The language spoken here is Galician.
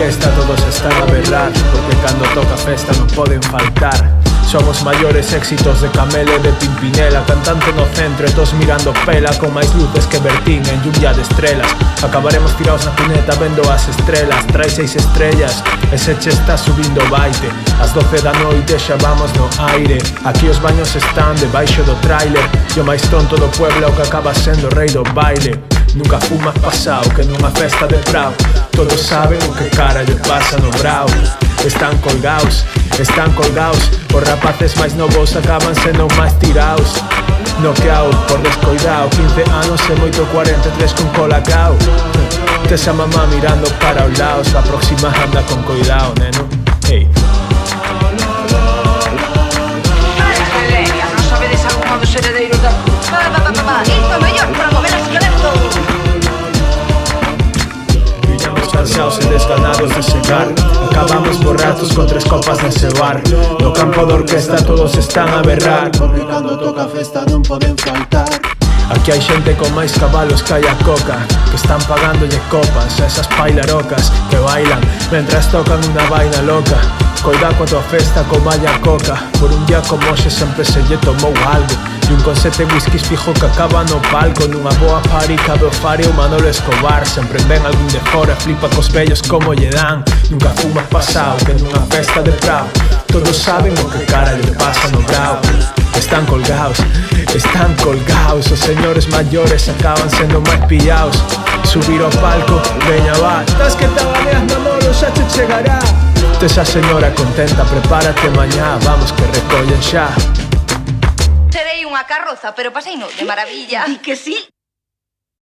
orquesta todos están a berrar, porque cando toca festa non poden faltar. Somos maiores éxitos de Camele, de Pimpinela, cantante no centro e tos mirando pela, con máis luces que Bertín en lluvia de estrelas. Acabaremos tirados na cuneta vendo as estrelas. Trae 6 estrellas, ese che está subindo baite. Ás 12 da noite xa vamos no aire. Aquí os baños están debaixo do tráiler, e o máis tonto do pueblo que acaba sendo rei do baile. Nunca fumas pasao que nunha festa de Prao. Todos saben o que carallo pasa no Brao. Están colgaos, os rapaces máis novos acaban sendo máis tiraos. Noqueao por descoidao, 15 anos e moito 43 con colacao. Tes a mamá mirando para os lados, a próxima anda con coidao, neno. Hey. Non sabedes algunha dos heredeiros da... Isto é mellor para mover as esqueletos. Cansados e desganados de chegar, acabamos borratos con 3 copas nese bar. No campo de orquesta todos están a berrar, porque cando toca festa non poden faltar. aquí hai xente con máis cabalos que hai a coca, que están pagándolle copas a esas pailarocas que bailan mentras tocan unha vaina loca. Coida coa tua festa como haya coca, por un día como hoxe sempre se lle tomou algo, e un con 7 whiskies fijo que acaba no palco. Nunha boa party cabe o Fari ou Manolo Escobar, sempre ven algún de fora, flipa cos vellos como lle dan. Nunca fumas pasao que nunha festa de Prao. Todos saben o que carallo pasa no Brao. Están colgaos, os señores maiores acaban sendo máis pillaos. Subir ao palco, veña va, tas que tabaneas Manolo, xa che chegará. Tes a señora contenta, prepárate mañá, vamos que recollen xa. Serei unha carroza, pero pasei no de maravilla. Di que sí.